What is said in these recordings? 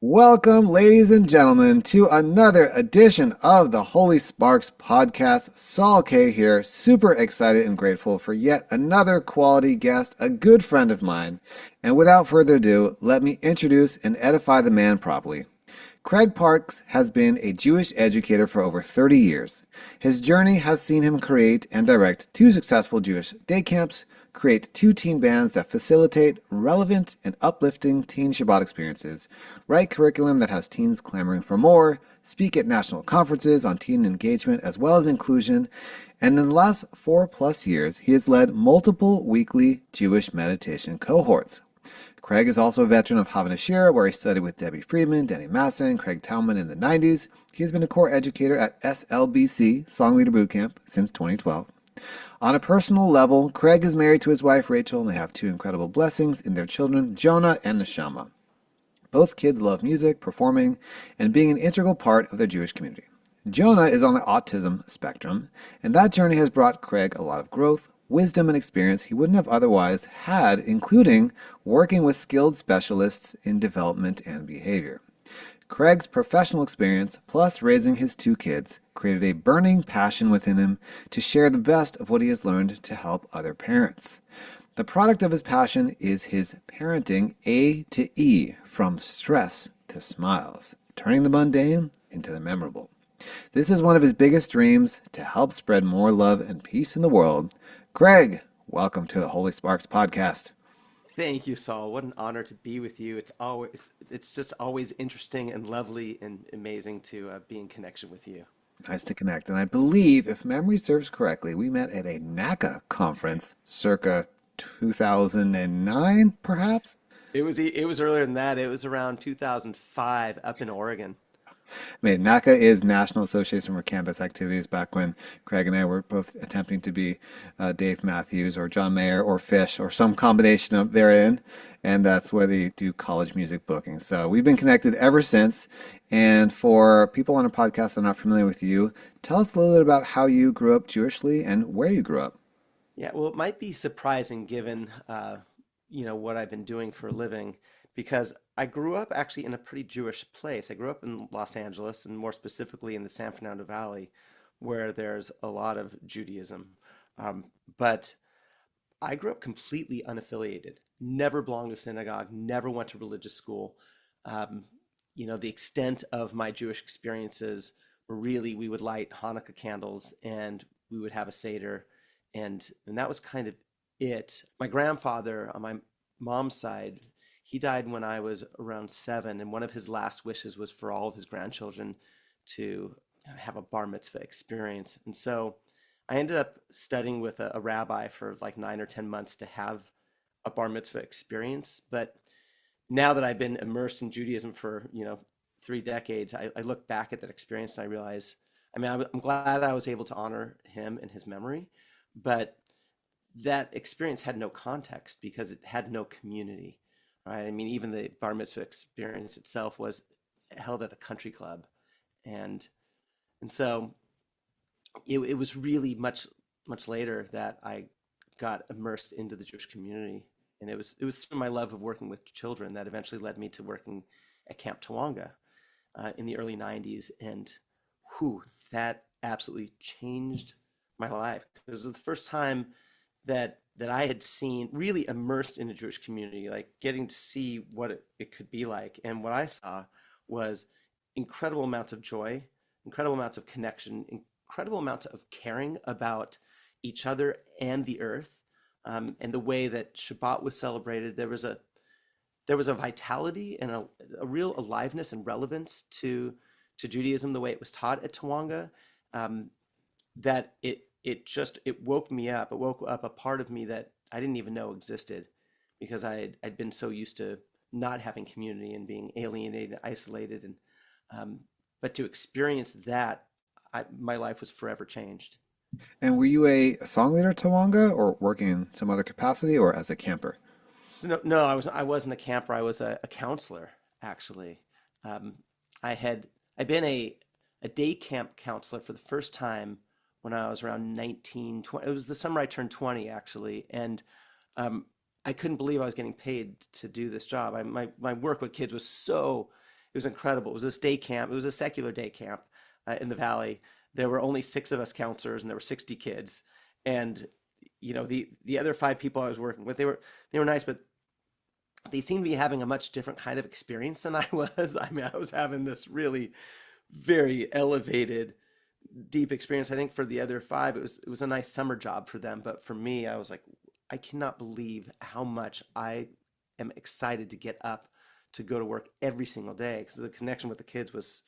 Welcome, ladies and gentlemen, to another edition of the Holy Sparks podcast. Saul K here, super excited and grateful for yet another quality guest, a good friend of mine. And without further ado, let me introduce and edify the man properly. Craig Parks has been a Jewish educator for over 30 years. His journey has seen him create and direct two successful Jewish day camps, create two teen bands that facilitate relevant and uplifting teen Shabbat experiences, write curriculum that has teens clamoring for more, speak at national conferences on teen engagement as well as inclusion, and in the last 4+ years, he has led multiple weekly Jewish meditation cohorts. Craig is also a veteran of Hava Nashira, where he studied with Debbie Friedman, Maseng, Craig Taubman in the 90s. He has been a core educator at SLBC, Song Leader Bootcamp, since 2012. On a personal level, Craig is married to his wife Rachel, and they have two incredible blessings in their children, Jonah and Neshama. Both kids love music, performing, and being an integral part of their Jewish community. Jonah is on the autism spectrum, and that journey has brought Craig a lot of growth, wisdom, and experience he wouldn't have otherwise had, including working with skilled specialists in development and behavior. Craig's professional experience, plus raising his two kids, created a burning passion within him to share the best of what he has learned to help other parents. The product of his passion is his parenting A to E, from stress to smiles, turning the mundane into the memorable. This is one of his biggest dreams, to help spread more love and peace in the world. Craig, welcome to the Holy Sparks podcast. Thank you, Saul. What an honor to be with you. It's just always interesting and lovely and amazing to be in connection with you. Nice to connect. And I believe, if memory serves correctly, we met at a NACA conference circa 2009, perhaps? It was earlier than that. It was around 2005 up in Oregon. I mean, NACA is National Association for Campus Activities, back when Craig and I were both attempting to be Dave Matthews or John Mayer or Fish or some combination of therein. And that's where they do college music booking. So we've been connected ever since. And for people on our podcast that are not familiar with you, tell us a little bit about how you grew up Jewishly and where you grew up. Yeah, well, it might be surprising given what I've been doing for a living, because I grew up actually in a pretty Jewish place. I grew up in Los Angeles, and more specifically in the San Fernando Valley, where there's a lot of Judaism. But I grew up completely unaffiliated, never belonged to a synagogue, never went to religious school. The extent of my Jewish experiences were really, we would light Hanukkah candles and we would have a Seder, and that was kind of it. My grandfather on my mom's side, he died when I was around 7, and one of his last wishes was for all of his grandchildren to have a bar mitzvah experience. And so I ended up studying with a rabbi for like 9 or 10 months to have a bar mitzvah experience. But now that I've been immersed in Judaism for 3 decades, I look back at that experience and I realize, I'm glad I was able to honor him and his memory, but that experience had no context because it had no community. Right. I mean, even the bar mitzvah experience itself was held at a country club. And so it was really much later that I got immersed into the Jewish community. And it was through my love of working with children that eventually led me to working at Camp Tawonga in the early 90s. And that absolutely changed my life. It was the first time that I had seen really immersed in a Jewish community, like getting to see what it could be like. And what I saw was incredible amounts of joy, incredible amounts of connection, incredible amounts of caring about each other and the earth, and the way that Shabbat was celebrated. There was a vitality and a real aliveness and relevance to Judaism, the way it was taught at Tawonga, that it woke me up. It woke up a part of me that I didn't even know existed, because I'd been so used to not having community and being alienated, isolated, and but to experience that, my life was forever changed. And were you a song leader at Tawonga, or working in some other capacity, or as a camper? So no, I wasn't a camper. I was a counselor, actually. I'd been a day camp counselor for the first time when I was around 19, 20. It was the summer I turned 20, actually. And I couldn't believe I was getting paid to do this job. My work with kids was so It was incredible. It was this day camp. It was a secular day camp in the valley. There were only six of us counselors, and there were 60 kids. And the other five people I was working with, they were nice, but they seemed to be having a much different kind of experience than I was. I mean, I was having this really very elevated, deep experience. I think for the other five, it was a nice summer job for them, but for me, I was like, I cannot believe how much I am excited to get up to go to work every single day because the connection with the kids was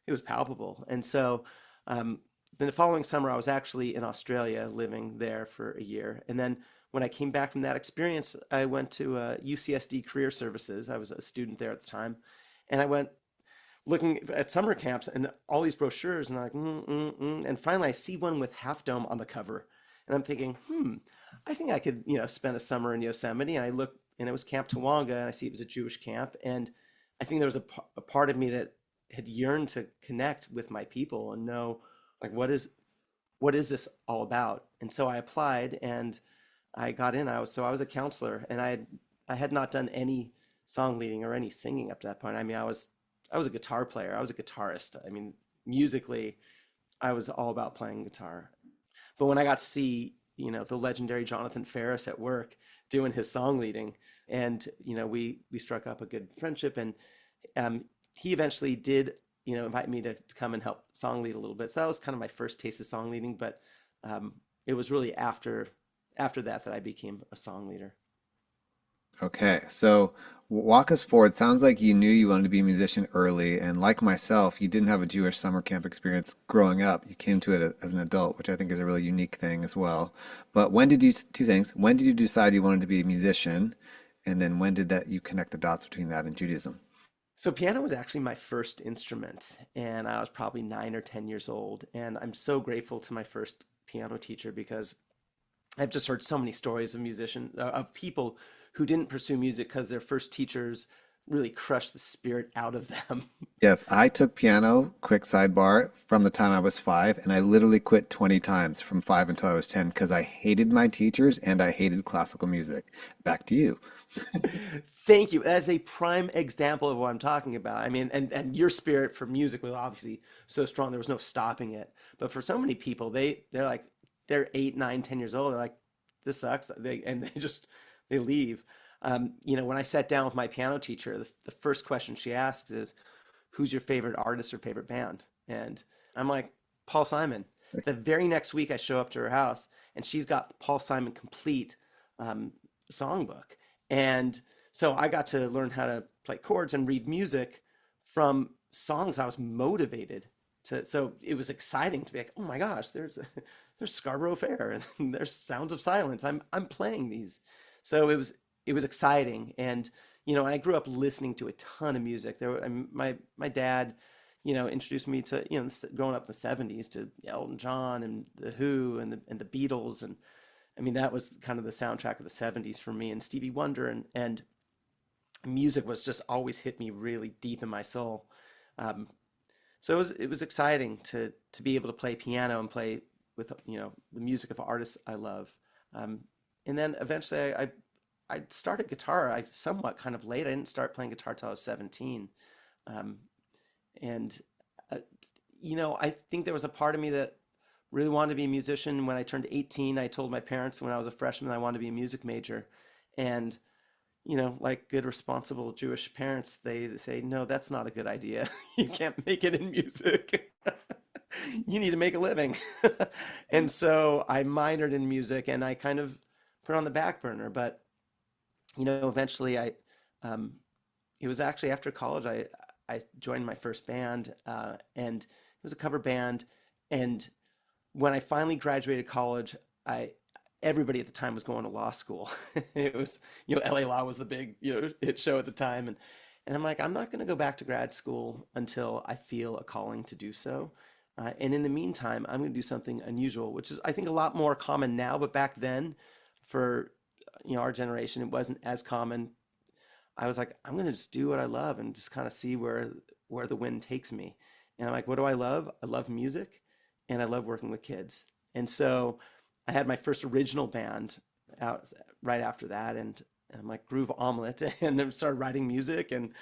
it was palpable. And so then the following summer, I was actually in Australia living there for a year. And then when I came back from that experience, I went to UCSD Career Services. I was a student there at the time. And I went looking at summer camps and all these brochures, and I'm like, and finally I see one with Half Dome on the cover. And I'm thinking, I think I could, spend a summer in Yosemite. And I look, and it was Camp Tawanga, and I see it was a Jewish camp. And I think there was a part of me that had yearned to connect with my people and know, like, what is this all about? And so I applied, and I got in. I was a counselor, and I had not done any song leading or any singing up to that point. I mean, I was a guitar player. I was a guitarist. I mean, musically, I was all about playing guitar. But when I got to see, the legendary Jonathan Ferris at work doing his song leading, and we struck up a good friendship, and he eventually did, invite me to come and help song lead a little bit. So that was kind of my first taste of song leading, but it was really after that I became a song leader. Okay, so walk us forward. Sounds like you knew you wanted to be a musician early, and like myself, you didn't have a Jewish summer camp experience growing up. You came to it as an adult, which I think is a really unique thing as well. But two things. When did you decide you wanted to be a musician? And then when did that you connect the dots between that and Judaism? So piano was actually my first instrument, and I was probably 9 or 10 years old. And I'm so grateful to my first piano teacher because I've just heard so many stories of musicians, of people who didn't pursue music because their first teachers really crushed the spirit out of them. Yes, I took piano, quick sidebar, from the time I was 5, and I literally quit 20 times from 5 until I was 10 because I hated my teachers and I hated classical music. Back to you. Thank you. That's a prime example of what I'm talking about. I mean, and your spirit for music was obviously so strong, there was no stopping it. But for so many people, they're like, they're 8, 9, 10 years old. They're like, this sucks. They leave. When I sat down with my piano teacher, the first question she asks is, who's your favorite artist or favorite band? And I'm like, Paul Simon. The very next week, I show up to her house, and she's got the Paul Simon complete songbook. And so I got to learn how to play chords and read music from songs I was motivated to. So it was exciting to be like, oh my gosh, there's Scarborough Fair and there's Sounds of Silence. I'm playing these. So it was exciting. And I grew up listening to a ton of music. My dad, introduced me to, growing up in the 70s to Elton John and The Who and the Beatles. And I mean, that was kind of the soundtrack of the 70s for me, and Stevie Wonder, and music was just always hit me really deep in my soul. Um, so it was exciting to be able to play piano and play with the music of artists I love. Um, and then eventually I started guitar. I somewhat kind of late. I didn't start playing guitar till I was 17. Um, and uh, I think there was a part of me that really wanted to be a musician. When I turned 18, I told my parents when I was a freshman I wanted to be a music major. And like good responsible Jewish parents, they say, no, that's not a good idea. You can't make it in music. You need to make a living. And so I minored in music, and I kind of put it on the back burner. But eventually um, it was actually after college, I joined my first band, and it was a cover band. And when I finally graduated college, I everybody at the time was going to law school. It was, LA Law was the big, hit show at the time. And I'm like, I'm not going to go back to grad school until I feel a calling to do so. And in the meantime, I'm going to do something unusual, which is, I think, a lot more common now. But back then, for our generation, it wasn't as common. I was like, I'm going to just do what I love and just kind of see where the wind takes me. And I'm like, what do I love? I love music, and I love working with kids. And so I had my first original band out right after that, and I'm like Groove Omelette, and I started writing music and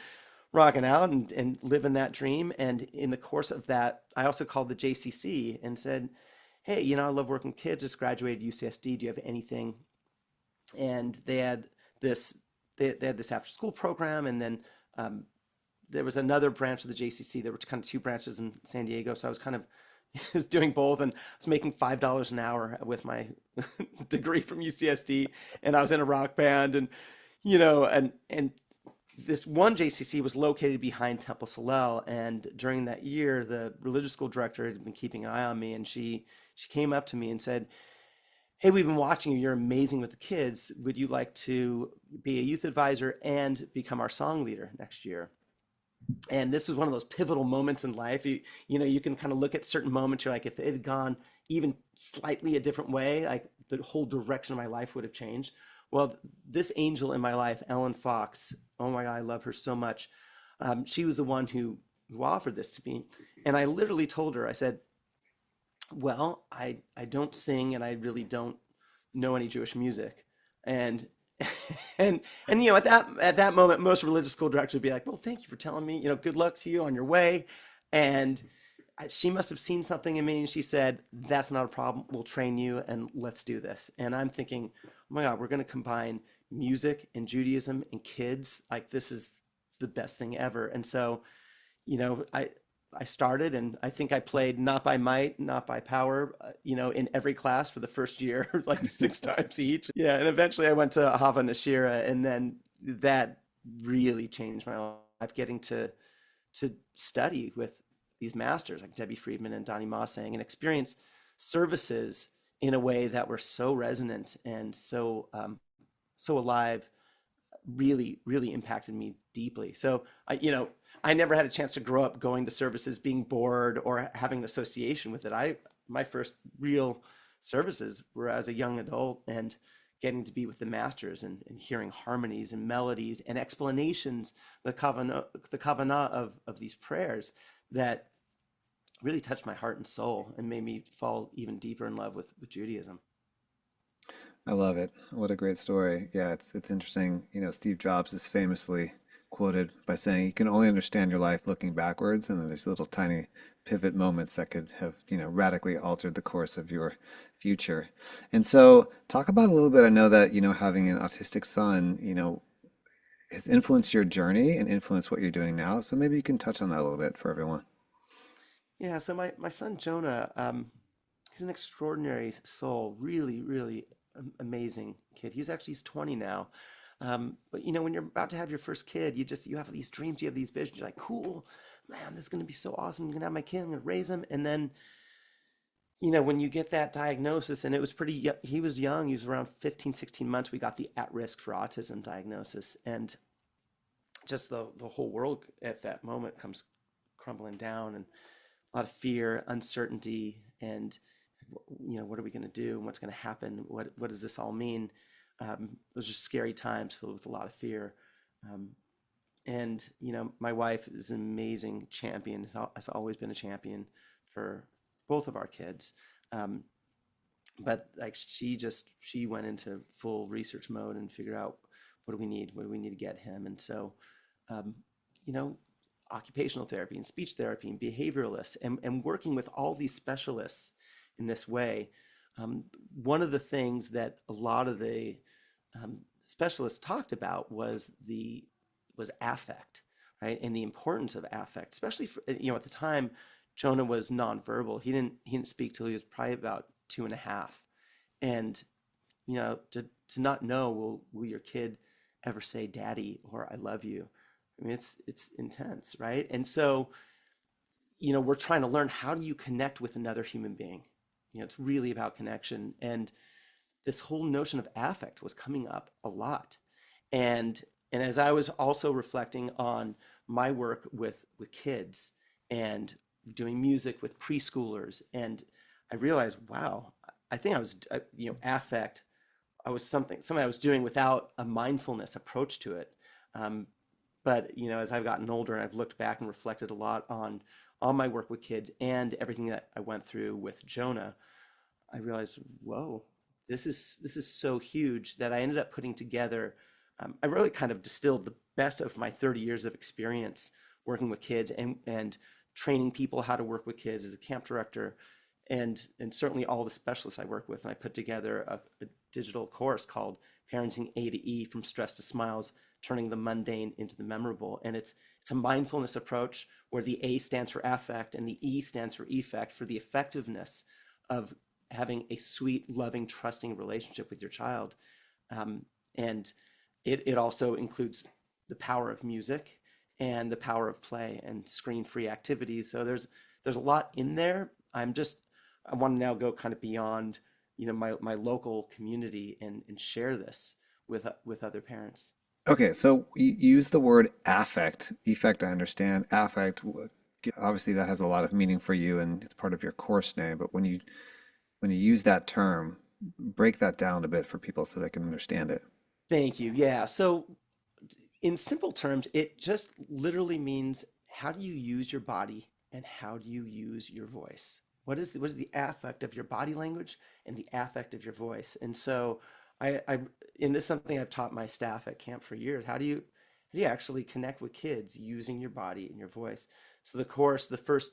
rocking out and living that dream. And in the course of that, I also called the JCC and said, hey, I love working with kids, just graduated UCSD. Do you have anything? And this, they had this after school program. And then um, there was another branch of the JCC. There were kind of two branches in San Diego. So I was kind of was doing both, and I was making $5 an hour with my degree from UCSD, and I was in a rock band, and and this one JCC was located behind Temple Solel, and during that year, the religious school director had been keeping an eye on me, and she came up to me and said, "Hey, we've been watching you. You're amazing with the kids. Would you like to be a youth advisor and become our song leader next year?" And this was one of those pivotal moments in life. You can kind of look at certain moments. You're like, if it had gone even slightly a different way, like the whole direction of my life would have changed. Well, this angel in my life, Ellen Fox, oh my God, I love her so much. She was the one who offered this to me. And I literally told her, I said, well, I don't sing and I really don't know any Jewish music. And and at that moment, most religious school directors would be like, well, thank you for telling me, good luck to you on your way. And she must have seen something in me, and she said, that's not a problem. We'll train you and let's do this. And I'm thinking, oh my God, we're going to combine music and Judaism and kids. Like, this is the best thing ever. And so, you know, I I started, and I think I played not by might, not by power, in every class for the first year, like six times each. Yeah, and eventually I went to Hava Nashira, and then that really changed my life. Getting to study with these masters like Debbie Friedman and Donnie Maseng, and experience services in a way that were so resonant and so alive, really impacted me deeply. So I never had a chance to grow up going to services, being bored, or having an association with it. My first real services were as a young adult, and getting to be with the masters, and hearing harmonies and melodies and explanations, the kavanah of these prayers that really touched my heart and soul and made me fall even deeper in love with Judaism. I love it. What a great story. Yeah, it's interesting. Steve Jobs is famously quoted by saying, "You can only understand your life looking backwards," and then there's little tiny pivot moments that could have, radically altered the course of your future. And so, talk about a little bit. I know that, having an autistic son, has influenced your journey and influenced what you're doing now. So maybe you can touch on that a little bit for everyone. Yeah, so my son Jonah, he's an extraordinary soul, really amazing kid. He's 20 now. But when you're about to have your first kid, you have these dreams, you have these visions. You're like, cool, man, this is going to be so awesome. I'm going to have my kid, I'm going to raise him. And then, when you get that diagnosis, and it was he was young, he was around 15, 16 months, we got the at risk for autism diagnosis. And just the whole world at that moment comes crumbling down, and a lot of fear, uncertainty, and what are we going to do, and what's going to happen? What does this all mean? Those are scary times filled with a lot of fear. Um, and my wife is an amazing champion. Has always been a champion for both of our kids. Um, but like she went into full research mode and figured out, what do we need to get him. And so, um, you know, occupational therapy and speech therapy and behavioralists, and working with all these specialists in this way. One of the things that a lot of the specialists talked about was affect, right, and the importance of affect, especially for, at the time, Jonah was nonverbal. He didn't speak till he was probably about 2.5, and to not know, will your kid ever say "daddy" or "I love you"? I mean, it's intense, right? And so, we're trying to learn, how do you connect with another human being? It's really about connection. And this whole notion of affect was coming up a lot. And as I was also reflecting on my work with kids and doing music with preschoolers, and I realized, wow, I think I was, affect. I was something I was doing without a mindfulness approach to it. Um, but as I've gotten older and I've looked back and reflected a lot on my work with kids and everything that I went through with Jonah, I realized, whoa, this is so huge that I ended up putting together. I really kind of distilled the best of my 30 years of experience working with kids and training people how to work with kids as a camp director, and certainly all the specialists I work with. And I put together a digital course called Parenting A to E, from Stress to Smiles, turning the mundane into the memorable. And it's a mindfulness approach where the A stands for affect and the E stands for effect, for the effectiveness of having a sweet, loving, trusting relationship with your child. And it also includes the power of music and the power of play and screen-free activities. So there's a lot in there. I want to now go kind of beyond, my local community and share this with other parents. Okay, so you use the word affect. Effect, I understand. Affect, obviously that has a lot of meaning for you and it's part of your course name, but when you use that term, break that down a bit for people so they can understand it. Thank you. Yeah. So in simple terms, it just literally means, how do you use your body and how do you use your voice? What is the affect of your body language and the affect of your voice? And so and this is something I've taught my staff at camp for years. How do you actually connect with kids using your body and your voice? So the first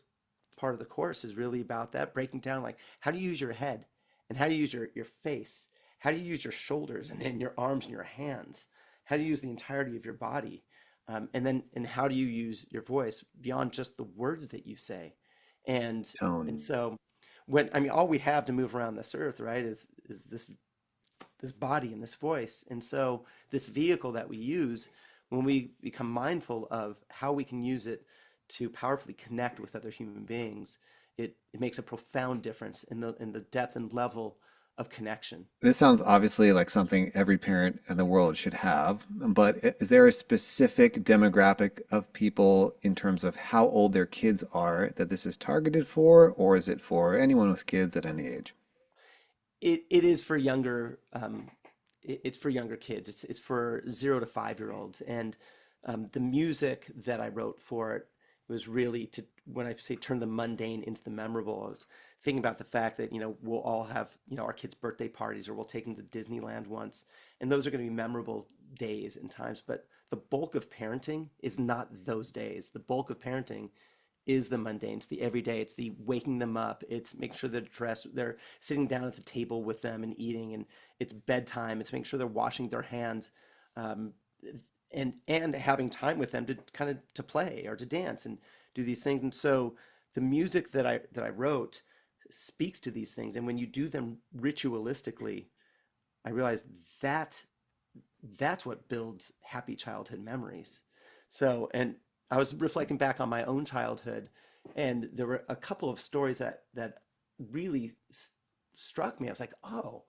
part of the course is really about that, breaking down, like, how do you use your head and how do you use your face? How do you use your shoulders and your arms and your hands? How do you use the entirety of your body? And how do you use your voice beyond just the words that you say? And Tone. so all we have to move around this earth, right, is this body and this voice. And so this vehicle that we use, when we become mindful of how we can use it to powerfully connect with other human beings, it makes a profound difference in the depth and level of connection. This sounds obviously like something every parent in the world should have, but is there a specific demographic of people in terms of how old their kids are that this is targeted for, or is it for anyone with kids at any age? It is for younger it's for younger kids. It's for 0 to 5 year olds. And the music that I wrote for it was really to, when I say turn the mundane into the memorable, I was thinking about the fact that, we'll all have, our kids' birthday parties, or we'll take them to Disneyland once. And those are going to be memorable days and times. But the bulk of parenting is not those days. The bulk of parenting is the mundane. It's the everyday. It's the waking them up. It's making sure they're dressed. They're sitting down at the table with them and eating. And it's bedtime. It's making sure they're washing their hands, um, and having time with them to kind of to play or to dance and do these things. And so the music that I wrote speaks to these things. And when you do them ritualistically, I realized that that's what builds happy childhood memories. So, and I was reflecting back on my own childhood, and there were a couple of stories that really struck me. I was like, oh,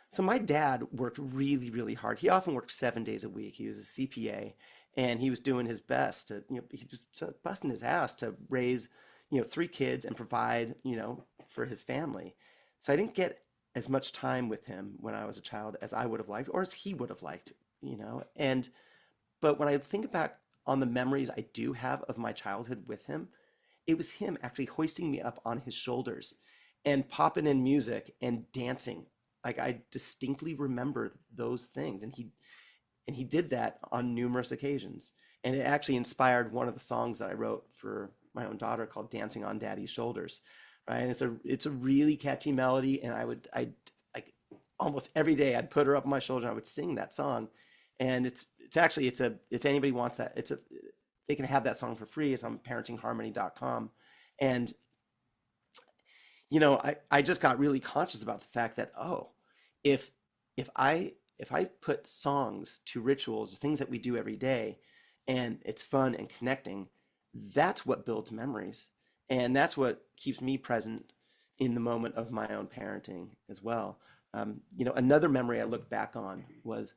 so my dad worked really, really hard. He often worked 7 days a week. He was a CPA, and he was doing his best to, he was busting his ass to raise, 3 kids and provide, for his family. So I didn't get as much time with him when I was a child as I would have liked, or as he would have liked, And but when I think back on the memories I do have of my childhood with him, it was him actually hoisting me up on his shoulders and popping in music and dancing. Like, I distinctly remember those things, and he did that on numerous occasions. And it actually inspired one of the songs that I wrote for my own daughter, called "Dancing on Daddy's Shoulders." Right? And it's a really catchy melody, and I like, almost every day I'd put her up on my shoulder and I would sing that song. And if anybody wants that, they can have that song for free. It's on parentingharmony.com. And I just got really conscious about the fact that, oh, if if I put songs to rituals, things that we do every day, and it's fun and connecting, that's what builds memories. And that's what keeps me present in the moment of my own parenting as well. Another memory I look back on was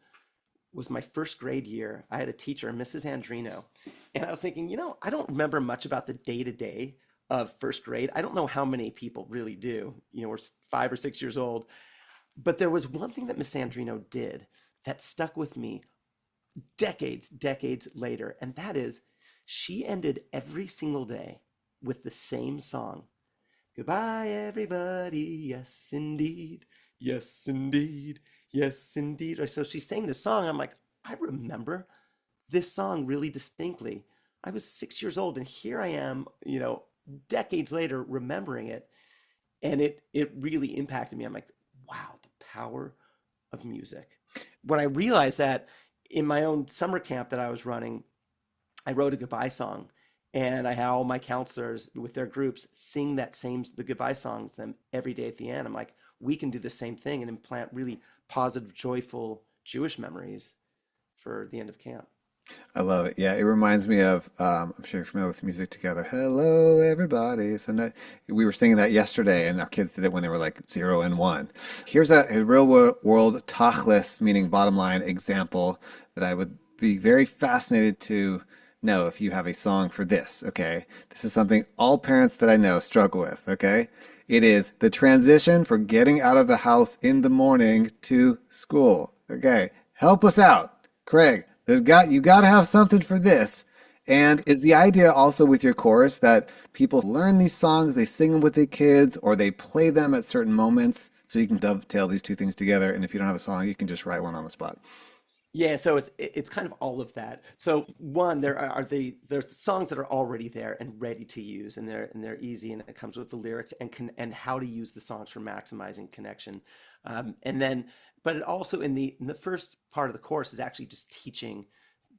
my first grade year. I had a teacher, Mrs. Andrino, and I was thinking, I don't remember much about the day to day of first grade. I don't know how many people really do. We're 5 or 6 years old. But there was one thing that Miss Andrino did that stuck with me decades later, and that is, she ended every single day with the same song. Goodbye, everybody. Yes, indeed. Yes, indeed. Yes, indeed. So she sang this song. I'm like, I remember this song really distinctly. I was 6 years old, and here I am, decades later, remembering it, and it really impacted me. I'm like, wow, the power of music. When I realized that in my own summer camp that I was running, I wrote a goodbye song, and I had all my counselors with their groups sing the goodbye song to them every day at the end. I'm like, we can do the same thing and implant really positive, joyful Jewish memories for the end of camp. I love it. Yeah, it reminds me of, I'm sure you're familiar with Music Together. Hello, everybody. So that, we were singing that yesterday, and our kids did it when they were like 0 and 1. Here's a world tachlis, meaning bottom line example that I would be very fascinated to know if you have a song for this. Okay. This is something all parents that I know struggle with. Okay. It is the transition for getting out of the house in the morning to school. Okay. Help us out. Craig, you got to have something for this. And is the idea also with your chorus that people learn these songs, they sing them with their kids, or they play them at certain moments so you can dovetail these two things together? And if you don't have a song, you can just write one on the spot. Yeah, so it's kind of all of that. So one, there's songs that are already there and ready to use, and they're easy, and it comes with the lyrics and how to use the songs for maximizing connection. And then, but it also in the first part of the course is actually just teaching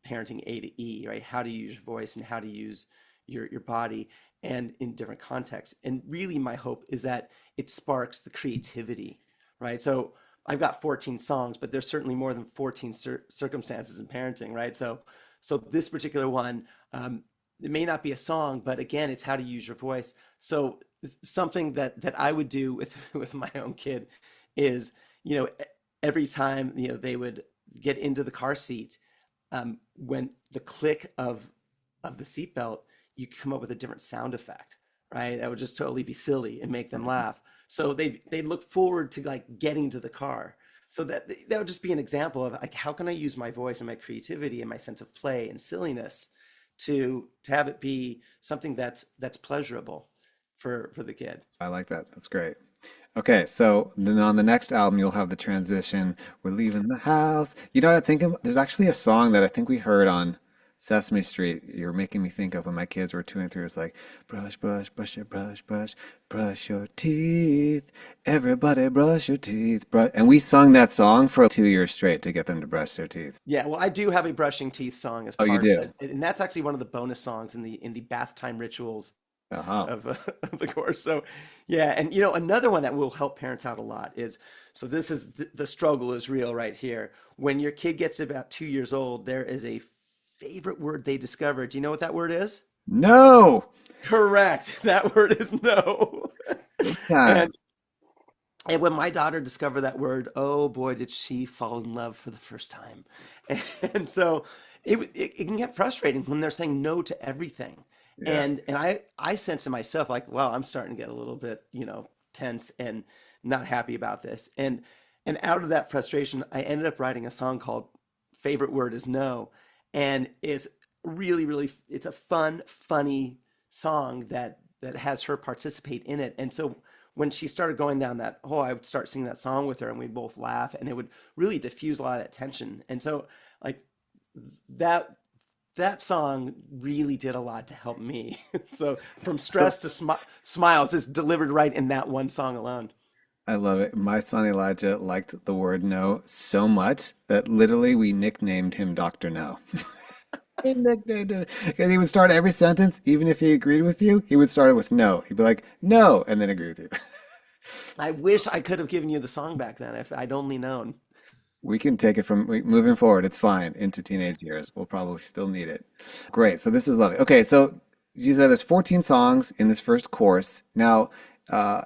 parenting A to E, right? How to use your voice and how to use your body and in different contexts. And really, my hope is that it sparks the creativity, right? So I've got 14 songs, but there's certainly more than 14 circumstances in parenting, right? So this particular one, it may not be a song, but again, it's how to use your voice. So something that I would do with with my own kid is, every time they would get into the car seat, when the click of the seatbelt, you could come up with a different sound effect, right? That would just totally be silly and make them laugh. So they look forward to like getting to the car. So that would just be an example of like, how can I use my voice and my creativity and my sense of play and silliness to have it be something that's pleasurable for the kid. I like that. That's great. Okay, so then on the next album, you'll have the transition. We're leaving the house. You know what I think of? There's actually a song that I think we heard on Sesame Street. You're making me think of when my kids were 2 and 3. It's like, brush, brush, brush your brush, brush, brush your teeth. Everybody brush your teeth. Brush. And we sung that song for 2 years straight to get them to brush their teeth. Yeah, well, I do have a brushing teeth song as Oh, you part of do? it, and that's actually one of the bonus songs in the bath time rituals Uh-huh. of, of the course. So, yeah, and another one that will help parents out a lot is, so this is the struggle is real right here. When your kid gets about 2 years old, there is a favorite word they discover. Do you know what that word is? No! Correct. That word is no. Big time. And and when my daughter discovered that word, oh boy, did she fall in love for the first time. And so it can get frustrating when they're saying no to everything. Yeah. And I sense in myself like, wow, I'm starting to get a little bit, tense and not happy about this. And out of that frustration, I ended up writing a song called Favorite Word is No. And it's really, really, it's a fun, funny song that has her participate in it. And so when she started going down that hole, I would start singing that song with her and we'd both laugh and it would really diffuse a lot of that tension. And so like that that song really did a lot to help me. So from stress to smiles is delivered right in that one song alone. I love it. My son Elijah liked the word no so much that literally we nicknamed him Dr. No. We nicknamed him because he would start every sentence, even if he agreed with you, he would start it with no. He'd be like, no, and then agree with you. I wish I could have given you the song back then if I'd only known. We can take it from moving forward. It's fine into teenage years. We'll probably still need it. Great. So this is lovely. Okay. So you said there's 14 songs in this first course. Now, uh,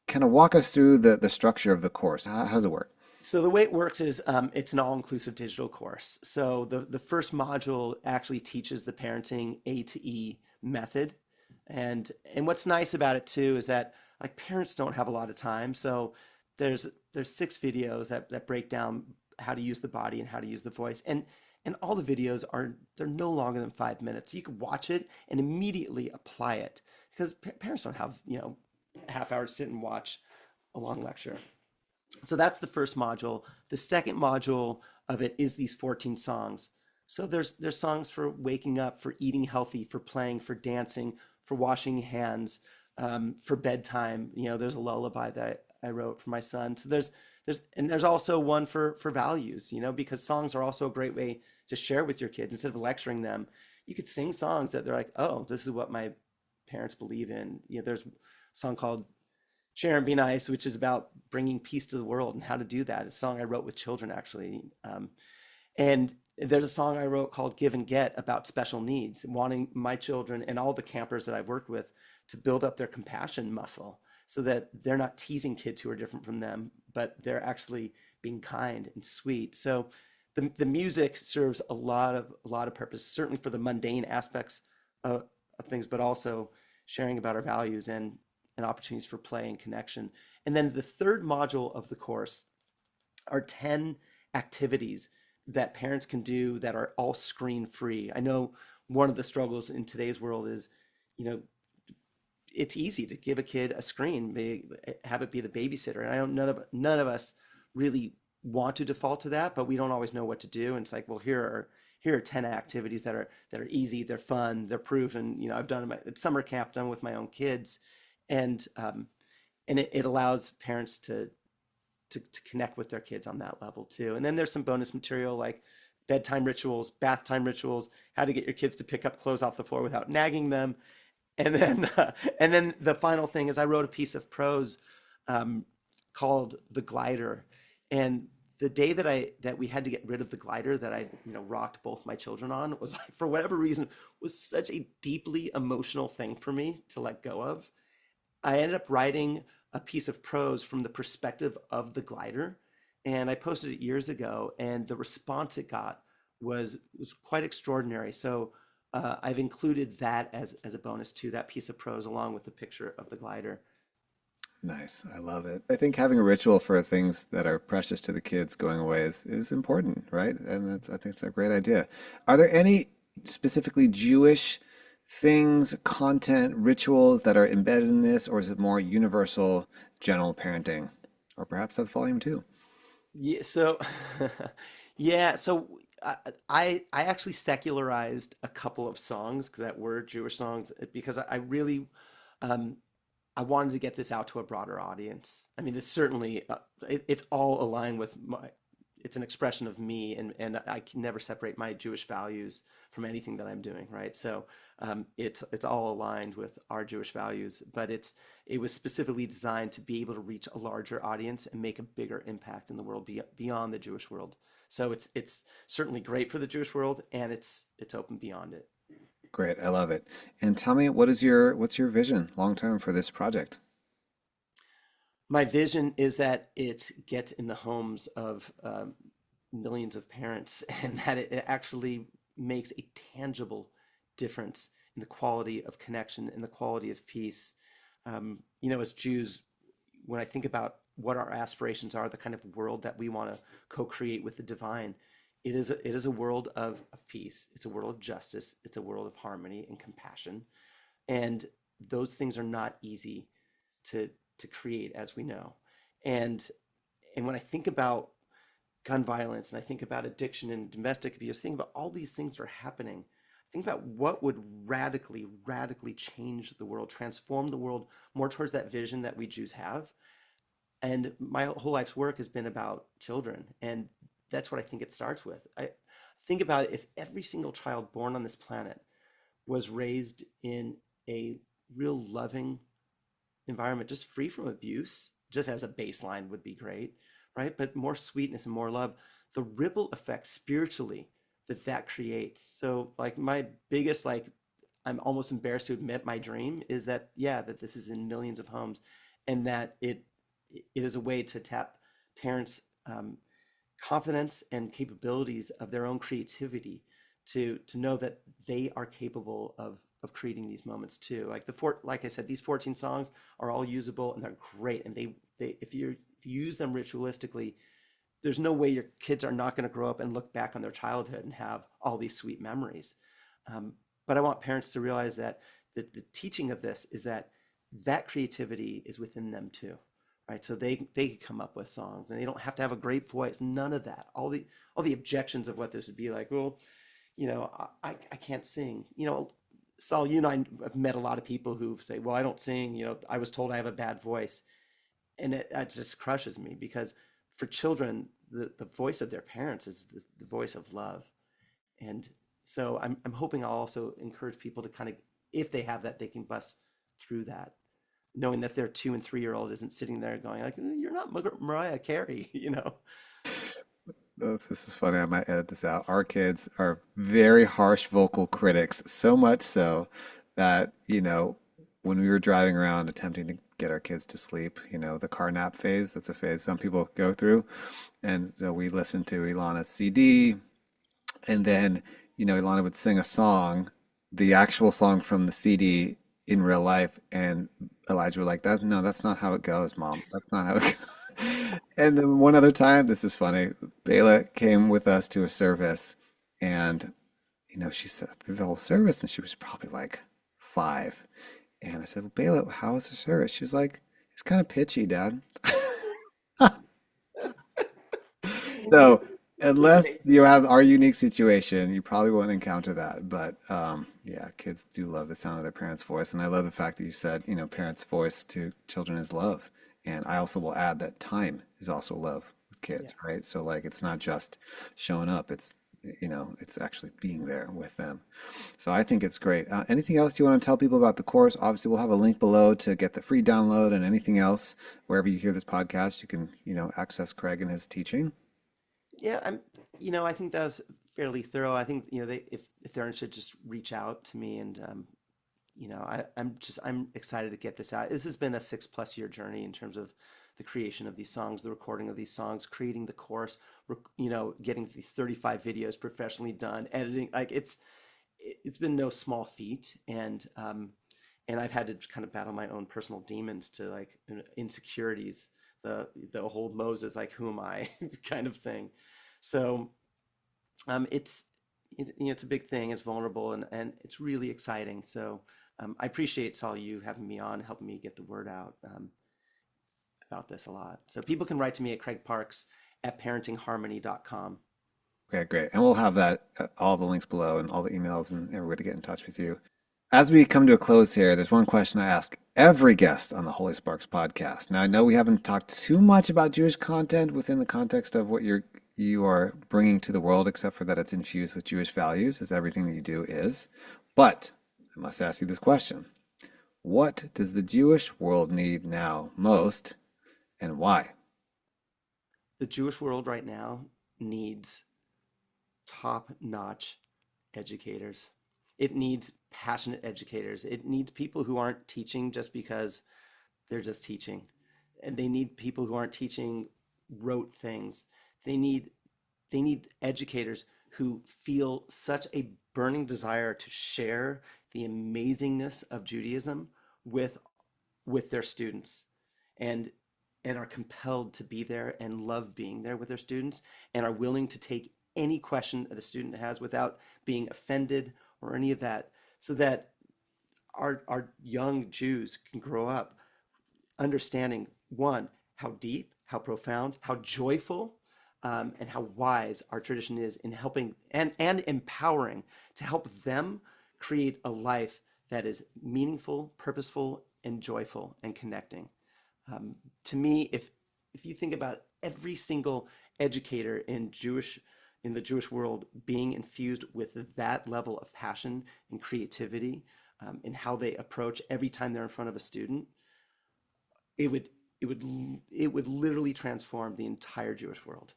kind of walk us through the structure of the course. How does it work? So the way it works is it's an all-inclusive digital course. So the first module actually teaches the parenting A to E method. And what's nice about it too is that like parents don't have a lot of time. So there's 6 videos that break down how to use the body and how to use the voice. And all the videos they're no longer than 5 minutes. So you can watch it and immediately apply it because parents don't have, a half hour to sit and watch a long lecture. So that's the first module. The second module of it is these 14 songs. So there's songs for waking up, for eating healthy, for playing, for dancing, for washing hands, for bedtime. There's a lullaby that I wrote for my son. So there's also one for values. Because songs are also a great way to share with your kids instead of lecturing them. You could sing songs that they're like, oh, this is what my parents believe in. There's a song called Share and Be Nice, which is about bringing peace to the world and how to do that. It's a song I wrote with children, actually. And there's a song I wrote called Give and Get about special needs, wanting my children and all the campers that I've worked with to build up their compassion muscle so that they're not teasing kids who are different from them, but they're actually being kind and sweet. So the music serves a lot of purpose, certainly for the mundane aspects of things, but also sharing about our values and opportunities for play and connection. And then the third module of the course are 10 activities that parents can do that are all screen free. I know one of the struggles in today's world is, you know, it's easy to give a kid a screen, have it be the babysitter. And I don't, none of us really want to default to that, but we don't always know what to do. And it's like, well, here are 10 activities that are easy, they're fun, they're proven. I've done them at summer camp, done with my own kids, and it allows parents to connect with their kids on that level too. And then there's some bonus material like bedtime rituals, bath time rituals, how to get your kids to pick up clothes off the floor without nagging them. And then the final thing is I wrote a piece of prose called The Glider. And the day that we had to get rid of the glider that I rocked both my children on was like, for whatever reason, was such a deeply emotional thing for me to let go of. I ended up writing a piece of prose from the perspective of the glider, and I posted it years ago, and the response it got was quite extraordinary. So I've included that as a bonus to that piece of prose along with the picture of the glider. Nice. I love it. I think having a ritual for things that are precious to the kids going away is important, right? And I think it's a great idea. Are there any specifically Jewish things, content, rituals that are embedded in this, or is it more universal general parenting? Or perhaps that's volume two. Yeah, so yeah, so I actually secularized a couple of songs that were Jewish songs because I really um, I wanted to get this out to a broader audience. I mean, this certainly it's all aligned with my. It's an expression of me, and I can never separate my Jewish values from anything that I'm doing, right? So it's all aligned with our Jewish values, but it was specifically designed to be able to reach a larger audience and make a bigger impact in the world beyond the Jewish world. So it's certainly great for the Jewish world, and it's open beyond it. Great. I love it. And tell me, what's your vision long term for this project? My vision is that it gets in the homes of millions of parents and that it actually makes a tangible difference in the quality of connection and the quality of peace. As Jews, when I think about what our aspirations are, the kind of world that we want to co-create with the divine, it is a world of peace. It's a world of justice. It's a world of harmony and compassion. And those things are not easy to to create, as we know. And and when I think about gun violence and I think about addiction and domestic abuse, think about all these things that are happening. Think about what would radically, radically change the world, transform the world more towards that vision that we Jews have. And my whole life's work has been about children. And that's what I think it starts with. I think about it, if every single child born on this planet was raised in a real loving environment, just free from abuse, just as a baseline would be great, right? But more sweetness and more love, the ripple effect spiritually that creates. So like my biggest, like, I'm almost embarrassed to admit my dream is that, yeah, that this is in millions of homes and that it is a way to tap parents' confidence and capabilities of their own creativity to know that they are capable of creating these moments too. Like I said, these 14 songs are all usable and they're great. And they if you use them ritualistically, there's no way your kids are not going to grow up and look back on their childhood and have all these sweet memories. But I want parents to realize that the teaching of this is that that creativity is within them too, right? So they can come up with songs and they don't have to have a great voice. None of that. All the objections of what this would be like. Well, I can't sing. Saul, you and I have met a lot of people who say, well, I don't sing. I was told I have a bad voice. And that just crushes me because for children, the voice of their parents is the voice of love. And so I'm hoping I'll also encourage people to kind of, if they have that, they can bust through that, knowing that their 2 and 3 year old isn't sitting there going like, you're not Mariah Carey. Oh, this is funny. I might edit this out. Our kids are very harsh vocal critics, so much so that, when we were driving around attempting to get our kids to sleep, the car nap phase, that's a phase some people go through. And so we listened to Ilana's CD, and then, Ilana would sing a song, the actual song from the CD in real life, and Elijah would like, that, no, that's not how it goes, Mom. That's not how it goes. And then one other time, this is funny, Bela came with us to a service, and, she sat through the whole service, and she was probably like 5. And I said, well, Bela, how was the service? She was like, it's kind of pitchy, Dad. So unless Great. you have our unique situation, you probably won't encounter that. But yeah, kids do love the sound of their parents' voice. And I love the fact that you said, parents' voice to children is love. And I also will add that time is also love with Yeah. kids, right? So like it's not just showing up, it's actually being there with them. So I think it's great. Anything else you want to tell people about the course? Obviously, we'll have a link below to get the free download and anything else. Wherever you hear this podcast, you can, access Craig and his teaching. Yeah, I think that was fairly thorough. I think, if they're interested, just reach out to me and, I'm excited to get this out. This has been a 6+ year journey in terms of the creation of these songs, the recording of these songs, creating the course, getting these 35 videos professionally done, editing. Like it's been no small feat, and I've had to kind of battle my own personal demons to like insecurities, the whole Moses, like who am I kind of thing. So it's a big thing. It's vulnerable and it's really exciting. So I appreciate Saul you having me on, helping me get the word out about this a lot. So people can write to me at craigparks@parentingharmony.com. Okay, great. And we'll have that, all the links below and all the emails and everybody to get in touch with you. As we come to a close here, there's one question I ask every guest on the Holy Sparks podcast. Now, I know we haven't talked too much about Jewish content within the context of what you are bringing to the world, except for that it's infused with Jewish values, as everything that you do is. But I must ask you this question. What does the Jewish world need now most, and why? The Jewish world right now needs top-notch educators. It needs passionate educators. It needs people who aren't teaching just because they're just teaching. And they need people who aren't teaching rote things. They need they need educators who feel such a burning desire to share the amazingness of Judaism with with their students and and are compelled to be there and love being there with their students and are willing to take any question that a student has without being offended or any of that so that our young Jews can grow up understanding one, how deep, how profound, how joyful, and how wise our tradition is in helping and empowering to help them create a life that is meaningful, purposeful, and joyful and connecting. To me, if you think about every single educator in the Jewish world being infused with that level of passion and creativity in how they approach every time they're in front of a student, it would it would literally transform the entire Jewish world.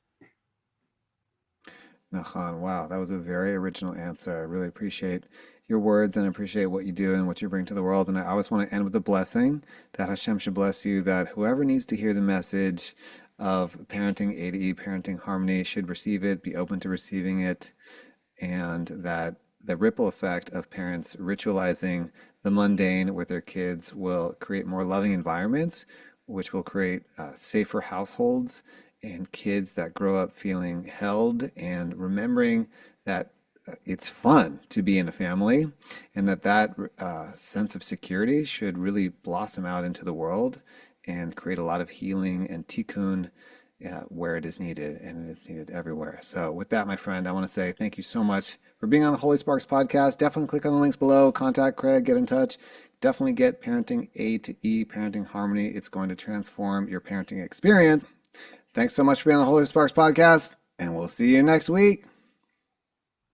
Nachan, wow, that was a very original answer. I really appreciate your words and appreciate what you do and what you bring to the world. And I always want to end with a blessing that Hashem should bless you, that whoever needs to hear the message of parenting A to E, parenting harmony, should receive it, be open to receiving it, and that the ripple effect of parents ritualizing the mundane with their kids will create more loving environments, which will create safer households and kids that grow up feeling held and remembering that it's fun to be in a family, and that sense of security should really blossom out into the world and create a lot of healing and tikkun where it is needed, and it's needed everywhere. So with that, my friend, I want to say thank you so much for being on the Holy Sparks podcast. Definitely click on the links below, contact Craig, get in touch. Definitely get Parenting A to E, Parenting Harmony. It's going to transform your parenting experience. Thanks so much for being on the Holy Sparks podcast, and we'll see you next week.